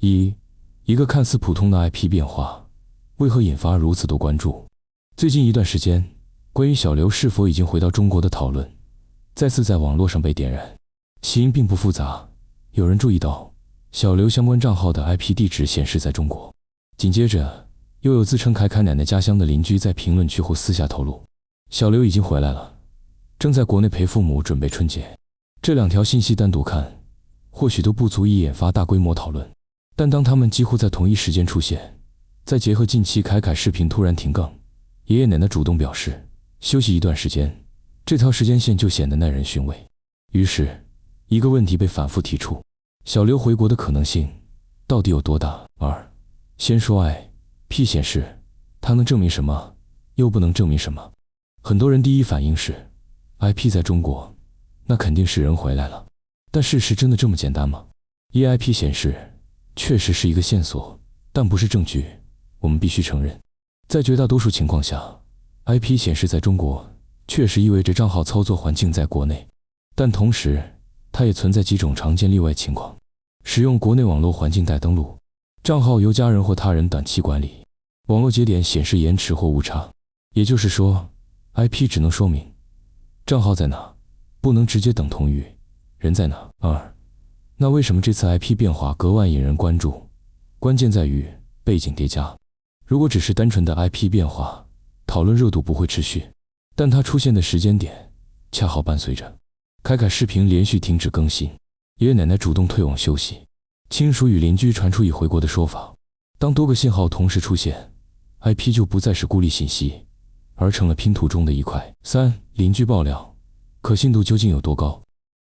一个看似普通的 IP 变化，为何引发如此多关注？最近一段时间，关于小刘是否已经回到中国的讨论，再次在网络上被点燃。起因并不复杂，有人注意到小刘相关账号的 IP 地址显示在中国，紧接着又有自称凯凯奶奶家乡的邻居在评论区或私下透露，小刘已经回来了，正在国内陪父母准备春节。这两条信息单独看，或许都不足以引发大规模讨论，但当他们几乎在同一时间出现，再结合近期凯凯视频突然停更，爷爷奶奶主动表示休息一段时间，这条时间线就显得耐人寻味。于是一个问题被反复提出，小刘回国的可能性到底有多大？先说 IP 显示，它能证明什么，又不能证明什么？很多人第一反应是 IP 在中国，那肯定是人回来了。但事实真的这么简单吗？IP 显示确实是一个线索，但不是证据。我们必须承认，在绝大多数情况下， IP 显示在中国确实意味着账号操作环境在国内，但同时它也存在几种常见例外情况。使用国内网络环境代登录，账号由家人或他人短期管理，网络节点显示延迟或误差。也就是说， IP 只能说明账号在哪，不能直接等同于人在哪。那为什么这次 IP 变化格外引人关注？关键在于背景叠加。如果只是单纯的 IP 变化，讨论热度不会持续，但它出现的时间点恰好伴随着凯凯视频连续停止更新，爷爷奶奶主动退网休息，亲属与邻居传出已回国的说法。当多个信号同时出现， IP 就不再是孤立信息，而成了拼图中的一块。邻居爆料，可信度究竟有多高？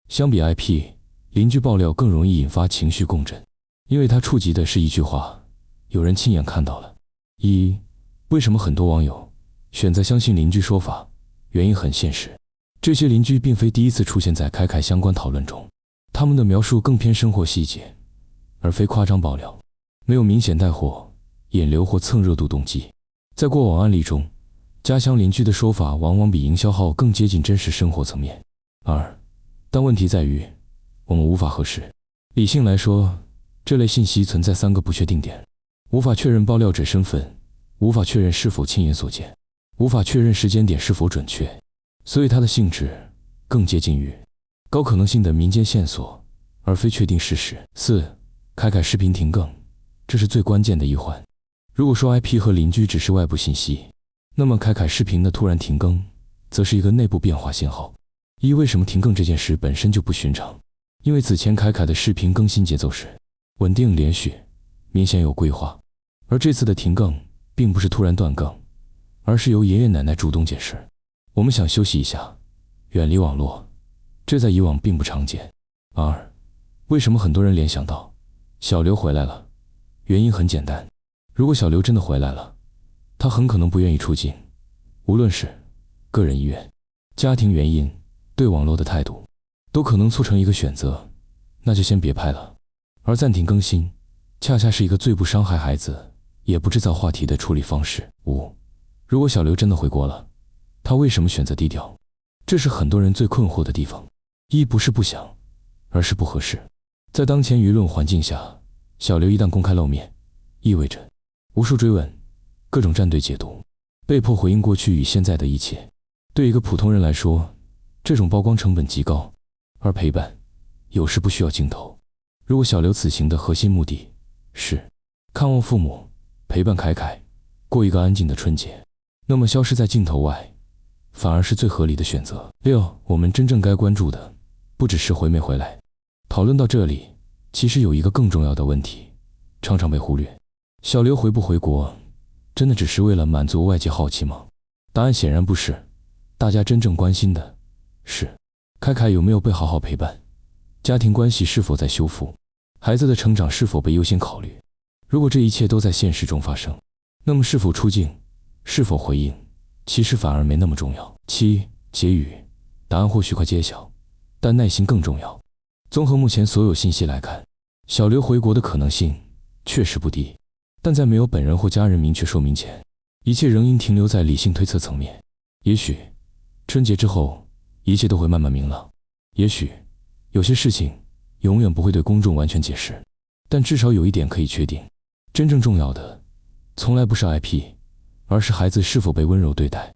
相比 IP， 邻居爆料更容易引发情绪共振，因为它触及的是一句话，有人亲眼看到了。为什么很多网友选择相信邻居说法？原因很现实，这些邻居并非第一次出现在凯凯相关讨论中，他们的描述更偏生活细节，而非夸张爆料，没有明显带货、引流或蹭热度动机。在过往案例中，家乡邻居的说法往往比营销号更接近真实生活层面。但问题在于，我们无法核实。理性来说，这类信息存在3个不确定点：无法确认爆料者身份，无法确认是否亲眼所见，无法确认时间点是否准确。所以它的性质更接近于高可能性的民间线索，而非确定事实。凯凯视频停更，这是最关键的一环。如果说 IP 和邻居只是外部信息，那么凯凯视频的突然停更则是一个内部变化信号。为什么停更这件事本身就不寻常？因为此前凯凯的视频更新节奏是稳定连续，明显有规划，而这次的停更并不是突然断更，而是由爷爷奶奶主动解释，我们想休息一下，远离网络，这在以往并不常见。为什么很多人联想到小刘回来了？原因很简单，如果小刘真的回来了，他很可能不愿意出境，无论是个人意愿、家庭原因、对网络的态度，都可能促成一个选择，那就先别拍了。而暂停更新恰恰是一个最不伤害孩子也不制造话题的处理方式。如果小刘真的回国了，他为什么选择低调？这是很多人最困惑的地方。不是不想，而是不合适。在当前舆论环境下，小刘一旦公开露面，意味着无数追问，各种站队解读，被迫回应过去与现在的一切。对一个普通人来说，这种曝光成本极高，而陪伴有时不需要镜头。如果小刘此行的核心目的是看望父母，陪伴凯凯，过一个安静的春节，那么消失在镜头外反而是最合理的选择。我们真正该关注的不只是回没回来。讨论到这里，其实有一个更重要的问题常常被忽略，小刘回不回国真的只是为了满足外界好奇吗？答案显然不是。大家真正关心的是凯凯有没有被好好陪伴，家庭关系是否在修复，孩子的成长是否被优先考虑。如果这一切都在现实中发生，那么是否出境，是否回应，其实反而没那么重要。结语，答案或许快揭晓，但耐心更重要。综合目前所有信息来看，小刘回国的可能性确实不低，但在没有本人或家人明确说明前，一切仍应停留在理性推测层面。也许春节之后一切都会慢慢明朗，也许有些事情永远不会对公众完全解释。但至少有一点可以确定，真正重要的从来不是 IP，而是孩子是否被温柔对待。